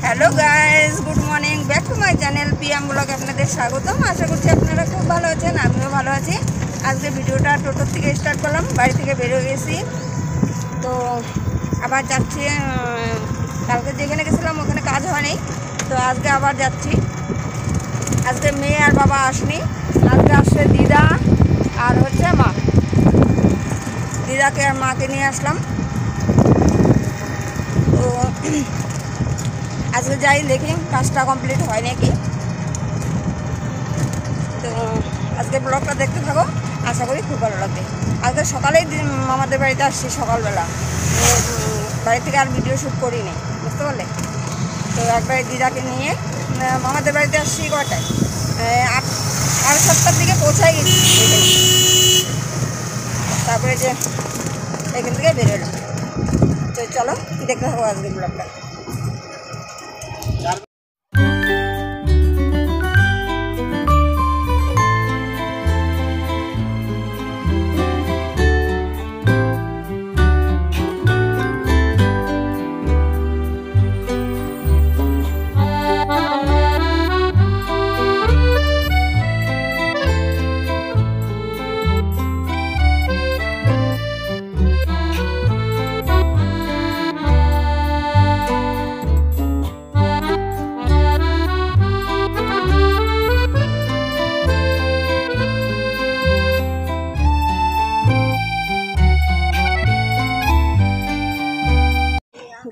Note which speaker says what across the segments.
Speaker 1: Hello guys, good morning, back to my channel PM blog. আপনাদের স্বাগতম। আশা করছি আপনারা খুব ভালো আছেন, আমিও ভালো আছি। আজকে ভিডিওটা টোটোর থেকে স্টার্ট করলাম, বাড়ি থেকে বেরোয় গেছি। তো আবার যাচ্ছি, কালকে যেখানে গেছিলাম ওখানে কাজ হয়নি, তো আজকে আবার যাচ্ছি। আজকে মেয়ে আর বাবা আসেনি, আজকে আসছে দিদা আর হচ্ছে মা। দিদাকে আর মাকে নিয়ে আসলাম। তো আজকে যাই, দেখি কাজটা কমপ্লিট হয় নাকি। তো আজকে ব্লগটা দেখতে থাকো, আশা করি খুব ভালো লাগবে। আজকে সকালেই আমাদের বাড়িতে আসছি, সকালবেলা। বাড়ি থেকে আর ভিডিও শ্যুট করিনি, বুঝতে পারলে। তো একবারে দিদাকে নিয়ে আমাদের বাড়িতে আসছি কটায়, 8-7টার দিকে পৌঁছাই গেছি। তারপরে যে এখান থেকে বেরোলাম। তো চলো দেখতে থাকো আজকে ব্লগটা।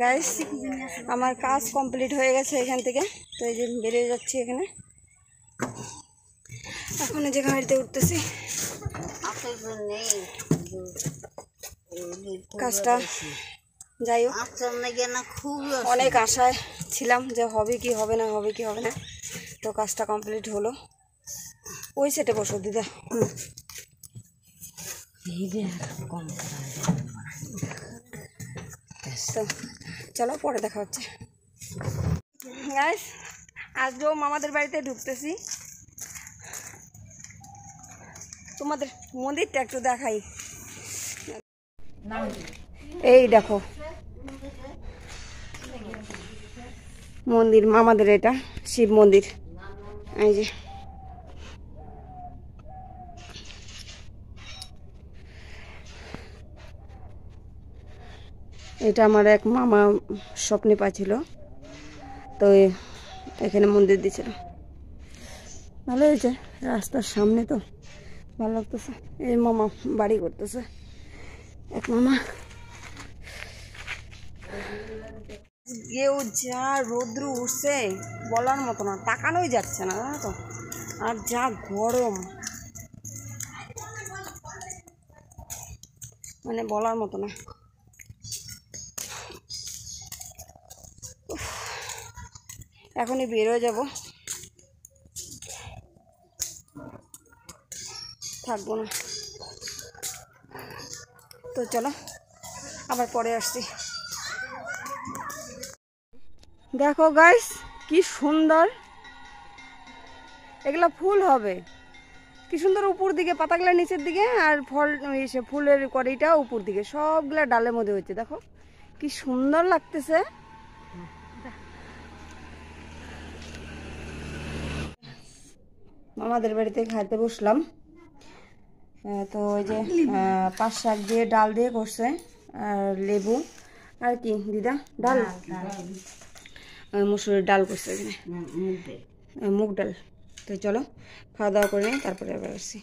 Speaker 1: গাইস, আমার কাজ কমপ্লিট হয়ে গেছে এখান থেকে। তো এই যে বেরিয়ে যাচ্ছি এখানে, এখন যে গাড়িতে উঠতেছি। কাজটা যাই হোক, অনেক আশায় ছিলাম যে হবে কি হবে না, হবে কি হবে না। তো কাজটা কমপ্লিট হলো। ওই সেটে বসো দিদা। তো চলো পরে দেখা হচ্ছে। গাইস, আজকেও মামাদের বাড়িতে ঢুকতেছি। তোমাদের মন্দিরটা একটু দেখাই। এই দেখো মন্দির, মামাদের এটা শিব মন্দির। এই যে এটা আমার এক মামা স্বপ্নে পাচ্ছিল, তো এখানে মন্দির দিয়েছিল। ভালো হয়েছে, রাস্তার সামনে তো ভালো লাগতেছে। এই মামা বাড়ি করতেছে, এক মামা। কেউ যা রৌদ্র উঠছে বলার মতো না, তাকানোই যাচ্ছে না, জানো তো। আর যা গরম, মানে বলার মতো না। এখনই বেরোয় যাব, থাকবো না। তো চলো আবার পরে আসছি। দেখো গাইস, কি সুন্দর এগুলা ফুল হবে, কি সুন্দর উপর দিকে পাতাগুলা নিচের দিকে, আর ফল ফুলের কড়িটা উপর দিকে, সবগুলা ডালের মধ্যে হচ্ছে। দেখো কি সুন্দর লাগতেছে। মামাদের বাড়িতে খাইতে বসলাম। তো ওই যে পাঁচ শাক দিয়ে ডাল দিয়ে করছে, আর লেবু, আর কি দিদা ডাল, মুসুরির ডাল করছে এখানে, মুগ ডাল। তো চলো খাওয়া দাওয়া করে নিই, তারপরে আবার আসছি।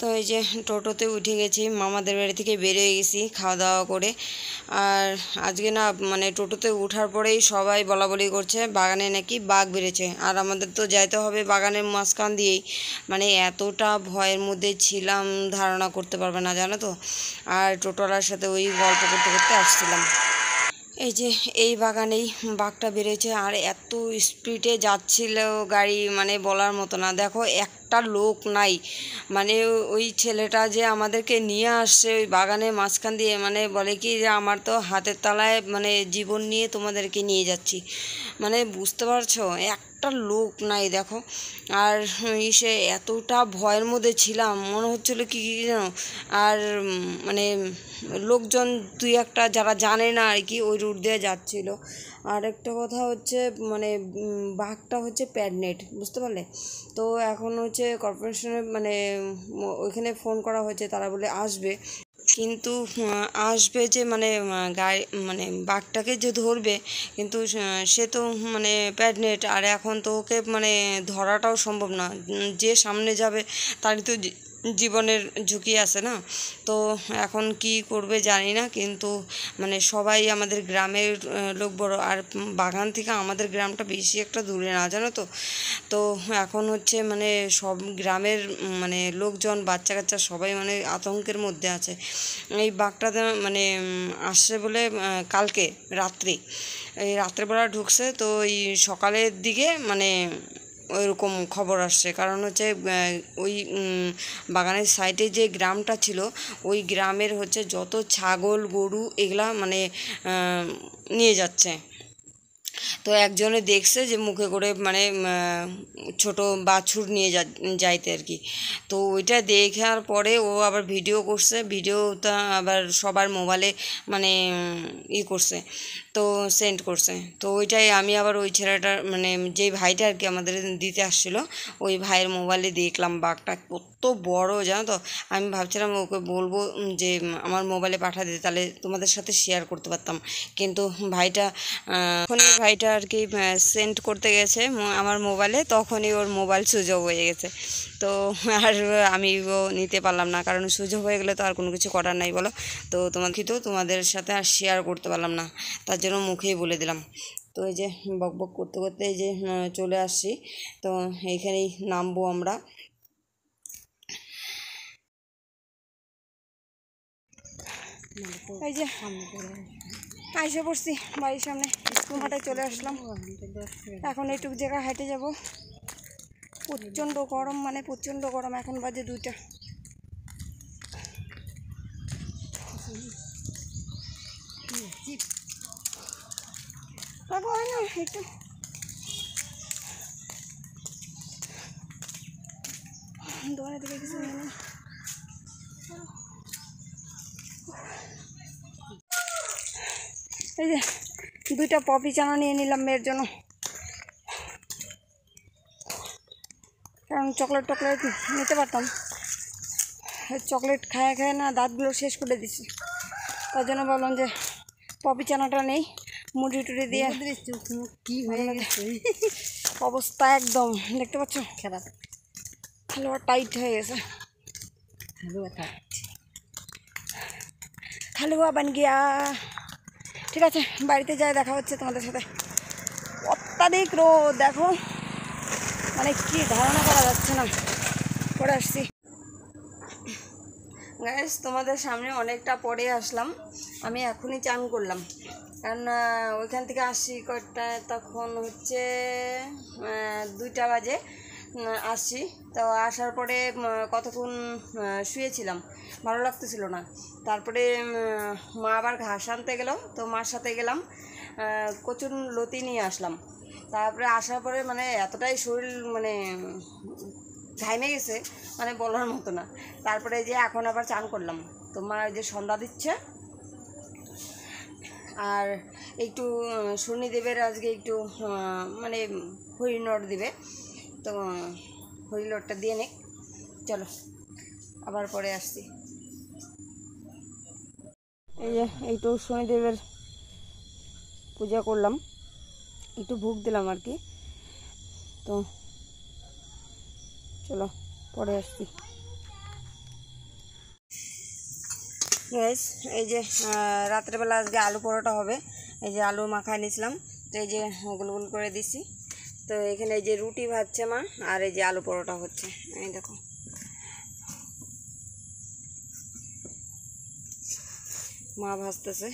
Speaker 1: তো এই যে টোটোতে উঠে গেছি, মামাদের বাড়ি থেকে বেরিয়ে গেছি খাওয়া দাওয়া করে। আর আজকে না, মানে টোটোতে ওঠার পরেই সবাই বলা বলি করছে বাগানে নাকি বাঘ বেড়েছে। আর আমাদের তো যাইতে হবে বাগানের মাঝখান দিয়েই, মানে এতটা ভয়ের মধ্যে ছিলাম, ধারণা করতে পারবে না, জানো তো। আর টোটোওয়ালার সাথে ওই গল্প করতে করতে আসছিলাম। এই যে এই বাগানেই বাঘটা বেড়েছে, আর এত স্পিডে যাচ্ছিল গাড়ি, মানে বলার মতো না। দেখো একটা লোক নাই, মানে ওই ছেলেটা যে আমাদেরকে নিয়ে আসছে ওই বাগানের মাঝখান দিয়ে, মানে বলে কি যে আমার তো হাতের তলায় মানে জীবন নিয়ে তোমাদেরকে নিয়ে যাচ্ছি, মানে বুঝতে পারছো। একটা লোক নাই দেখো। আর সে এতটা ভয়ের মধ্যে ছিলাম, মনে হচ্ছিলো কি জানো, আর মানে লোকজন দুই একটা যারা জানে না আর কি ওই রুট দিয়ে যাচ্ছিলো। আর একটা কথা হচ্ছে মানে বাঘটা হচ্ছে প্যাডনেট, বুঝতে পারলে? তো এখন হচ্ছে কর্পোরেশনে মানে ওইখানে ফোন করা হয়েছে, তারা বলে আসবে, কিন্তু আসবে যে মানে গায়ে মানে বাঘটাকে যে ধরবে, কিন্তু সে তো মানে প্যাডনেট, আর এখন তো ওকে মানে ধরাটাও সম্ভব না। যে সামনে যাবে তারই তো জীবনের ঝুঁকি আছে না। তো এখন কি করবে জানি না, কিন্তু মানে সবাই আমাদের গ্রামের লোক বড়, আর বাগান থেকে আমাদের গ্রামটা বেশি একটা দূরে না, জানো তো। তো এখন হচ্ছে মানে সব গ্রামের মানে লোকজন বাচ্চা কাচ্চা সবাই মানে আতঙ্কের মধ্যে আছে। এই বাঘটা মানে আসছে বলে কালকে রাত্রি, এই রাত্রেবেলা ঢুকছে, তো এই সকালের দিকে মানে ওইরকম খবর আসছে। কারণ হচ্ছে ওই বাগানের সাইডে যে গ্রামটা ছিল, ওই গ্রামের হচ্ছে যত ছাগল গরু এগুলা মানে নিয়ে যাচ্ছে। তো একজনে দেখছে যে মুখে করে মানে ছোট বাছুর নিয়ে যাইতে আর কি। তো ওইটা দেখার পরে ও আবার ভিডিও করছে, ভিডিওটা আবার সবার মোবাইলে মানে করছে, তো সেন্ড করছে। তো ওইটাই আমি আবার ওই ছেলেটার মানে যেই ভাইটা আর কি আমাদের দিতে আসছিলো, ওই ভাইয়ের মোবাইলে দেখলাম বাঘটা কত বড়, জানো তো। আমি ভাবছিলাম ওকে বলবো যে আমার মোবাইলে পাঠা দিতে, তাহলে তোমাদের সাথে শেয়ার করতে পারতাম। কিন্তু ভাইটা ভাইটা আর কি সেন্ড করতে গেছে আমার মোবাইলে, তখনই ওর মোবাইল সুইচ অফ হয়ে গেছে। তো আর আমিও নিতে পারলাম না, কারণ সুইচ অফ হয়ে গেলে তো আর কোনো কিছু করার নাই বলো। তো তোমাদের সাথে আর শেয়ার করতে পারলাম না, তার জন্য মুখেই বলে দিলাম। তো এই যে বক বক করতে করতে এই যে চলে আসছি, তো এইখানেই নামবো আমরা। এই যে আইসে পড়ছি বাড়ির সামনে, স্কুল মাঠে চলে আসলাম। এখন এইটুকু জায়গা হেঁটে যাব। প্রচণ্ড গরম, মানে প্রচণ্ড গরম। এখন বাজে 2টা। একটু দোকানের দিকে কিছু নেই। এই যে 2টা পপি চানা নিয়ে নিলাম মেয়ের জন্য, কারণ চকলেট নিতে পারতাম, চকলেট খায় খায় না দাঁতগুলো শেষ করে দিছি। তার জন্য বললাম যে পপি চানাটা নেই, মুড়ি টুড়ি দিয়ে। কি হয়ে গেছে অবস্থা, একদম দেখতে পাচ্ছ খারাপ, হালুয়া টাইট হয়ে গেছে। হালুয়া বান গিয়া। ঠিক আছে, বাড়িতে যাই, দেখা হচ্ছে তোমাদের সাথে। অত্যাধিক রোদ দেখো, মানে কি ধারণা করা যাচ্ছে না। পরে আসছি গাইস, তোমাদের সামনে অনেকটা পরে আসলাম। আমি এখনই চান করলাম, কারণ ওইখান থেকে আসি কয়টায়, তখন হচ্ছে 2টা বাজে আসছি। তো আসার পরে কতক্ষণ শুয়েছিলাম, ভালো লাগতেছিল না। তারপরে মা আবার ঘাস আনতে গেল, তো মার সাথে গেলাম, কচুর লতি নিয়ে আসলাম। তারপরে আসার পরে মানে এতটাই শরীর মানে ঘাইমে গেছে, মানে বলার মতো না। তারপরে যে এখন আবার চান করলাম, তো মা যে সন্ধ্যা দিচ্ছে, আর একটু শনিদেবের আজকে একটু মানে হরিণট দিবে, তো হরিণটটা দিয়ে নে। চলো আবার পরে আসছি। এই যে একটু শনিদেবের পূজা করলাম, একটু ভোগ দিলাম আর কি। তো চলো পরে আসছি। গাইস, এই যে রাত্রেবেলা আজকে আলু পরোটা হবে। এই যে আলু মাখায় নিয়েছিলাম, তো এই যে গোল গোল করে দিছি। তো এখানে এই যে রুটি ভাজছে মা, আর এই যে আলু পরোটা হচ্ছে, এই দেখো। মা ভাজতেছে।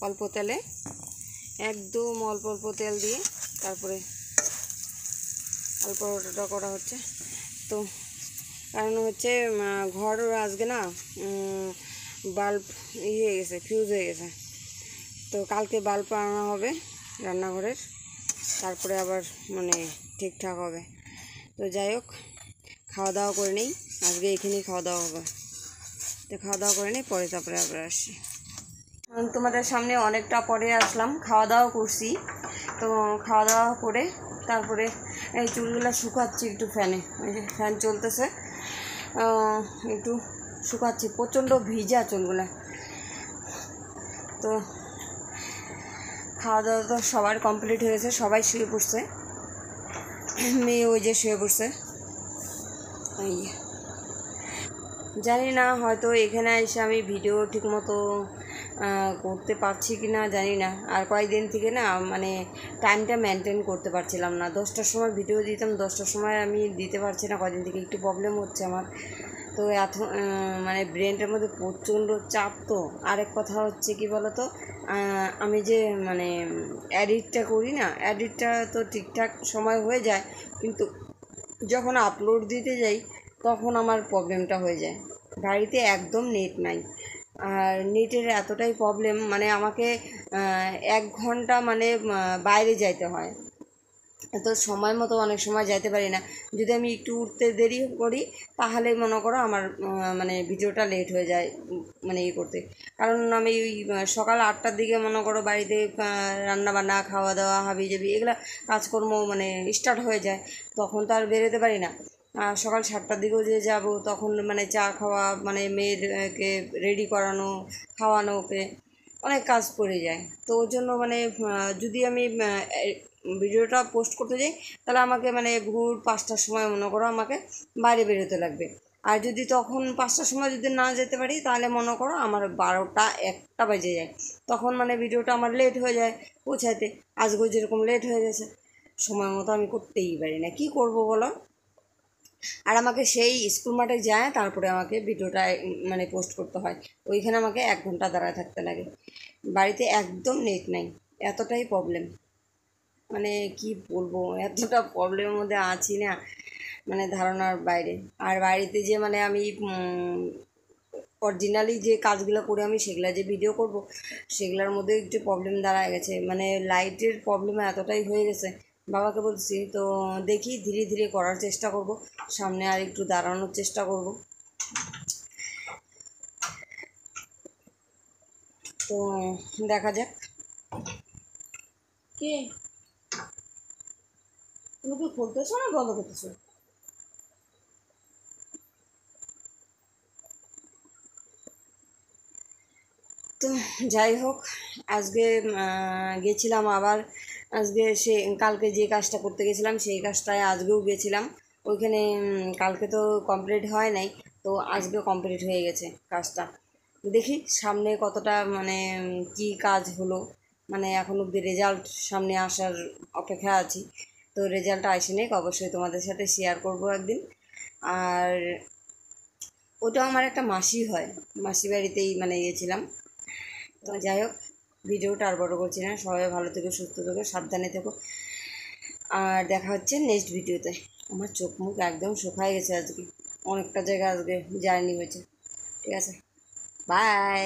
Speaker 1: অল্প তেলে, একদম অল্প অল্প তেল দিয়ে তারপরে আলু পরোটাটা করা হচ্ছে। তো কারণ হচ্ছে ঘর আজকে না বাল্ব হয়ে গেছে, ফিউজ হয়ে গেছে। তো কালকে বাল্ব আনা হবে রান্নাঘরের, তারপরে আবার মানে ঠিকঠাক হবে। তো যাই হোক, খাওয়া দাওয়া করে নিই, আজকে এখানেই খাওয়া দাওয়া হবে। তো খাওয়া দাওয়া করে নিই, পরে তারপরে আবার আসছি। তোমাদের সামনে অনেকটা পরে আসলাম, খাওয়া দাওয়া করছি। তো খাওয়া দাওয়া করে তারপরে এই চুলগুলো শুকাচ্ছি একটু ফ্যানে, এই যে ফ্যান চলতেছে, একটু শুকাচ্ছি, প্রচণ্ড ভিজা চুলগুলো। তো খাওয়া দাওয়া তো সবার কমপ্লিট হয়েছে, সবাই শুয়ে পড়ছে, মেয়ে ওই যে শুয়ে পড়ছে। এই জানি না, হয়তো এখানে এসে আমি ভিডিও ঠিকমতো করতে পারছি কি না জানি না। আর কয়েকদিন থেকে না মানে টাইমটা মেনটেন করতে পারছিলাম না। 10টার সময় ভিডিও দিতাম, 10টার সময় আমি দিতে পারছি না, কয়েকদিন থেকে একটু প্রবলেম হচ্ছে আমার। তো এত মানে ব্রেনটার মধ্যে প্রচণ্ড চাপ। তো আরেক কথা হচ্ছে কি বলতো, আমি যে মানে এডিটটা করি না, এডিটটা তো ঠিকঠাক সময় হয়ে যায়, কিন্তু যখন আপলোড দিতে যাই তখন আমার প্রবলেমটা হয়ে যায়। বাড়িতে একদম নেট নাই, আর নেটের এতটাই প্রবলেম, মানে আমাকে 1 ঘন্টা মানে বাইরে যাইতে হয়। তো সময় মতো অনেক সময় যাইতে পারি না। যদি আমি একটু উঠতে দেরি করি তাহলে মনে করো আমার মানে ভিডিওটা লেট হয়ে যায় মানে করতে। কারণ আমি ওই সকাল 8টার দিকে মনে করো বাড়িতে রান্না বান্না, খাওয়া দাওয়া, হাবি জাবি এগুলো কাজকর্ম মানে স্টার্ট হয়ে যায়, তখন তো আর বেরোতে পারি না। সকাল 7টার দিকেও যে যাব, তখন মানে চা খাওয়া, মানে মেয়েরকে রেডি করানো, খাওয়ানো, ওকে অনেক কাজ পড়ে যায়। তো ওর জন্য মানে যদি আমি ভিডিওটা পোস্ট করতে যাই তাহলে আমাকে মানে ভোর 5টার সময় মনে করো আমাকে বাইরে বেরোতে লাগবে। আর যদি তখন 5টার সময় যদি না যেতে পারি তাহলে মনে করো আমার 12টা 1টা বেজে যায়, তখন মানে ভিডিওটা আমার লেট হয়ে যায় পৌঁছাতে। আজকেও যেরকম লেট হয়ে গেছে, সময় মতো আমি করতেই পারি না, কী করব বলো। আর আমাকে সেই স্কুল মাঠে যায় তারপরে আমাকে ভিডিওটা মানে পোস্ট করতে হয়, ওইখানে আমাকে 1 ঘন্টা দাঁড়ায় থাকতে লাগে। বাড়িতে একদম নেট নাই, এতটাই প্রবলেম, মানে কি বলবো, এতটা প্রবলেমের মধ্যে আছি না, মানে ধারণার বাইরে। আর বাড়িতে যে মানে আমি অরিজিনালি যে কাজগুলো করে আমি সেগুলো যে ভিডিও করব, সেগুলোর মধ্যে একটু প্রবলেম দাঁড়ায় গেছে, মানে লাইটের প্রবলেম এতটাই হয়ে গেছে। বাবাকে বলছি, তো দেখি ধীরে ধীরে করার চেষ্টা করব, সামনে আর একটু দাঁড়ানোর চেষ্টা করব। তো দেখা যাক। কে তুমি কি খুলতেছো না বন্ধ করতেছো? তো যাই হোক, আজকে গেছিলাম আবার, আজকে সে কালকে যে কাজটা করতে গেছিলাম সেই কাজটায় আজকেও গেছিলাম। ওইখানে কালকে তো কমপ্লিট হয় নাই, তো আজকে কমপ্লিট হয়ে গেছে কাজটা। দেখি সামনে কতটা মানে কি কাজ হলো, মানে এখন অব্দি রেজাল্ট সামনে আসার অপেক্ষা আছি। তো রেজাল্টটা আসে নেই, অবশ্যই তোমাদের সাথে শেয়ার করব একদিন। আর ওটা আমার একটা মাসি হয়, মাসি বাড়িতেই মানে গিয়েছিলাম। তো যাই হোক, ভিডিওটা আর বড় করছি না, সবাই ভালো থেকো, সুস্থ থেকো, সাবধানে থেকো, আর দেখা হচ্ছে নেক্সট ভিডিওতে। আমার চোখ মুখ একদম শুকায় গেছে আজকে, অনেকটা জায়গা আজকে জার্নি হয়েছে। ঠিক আছে, বাই।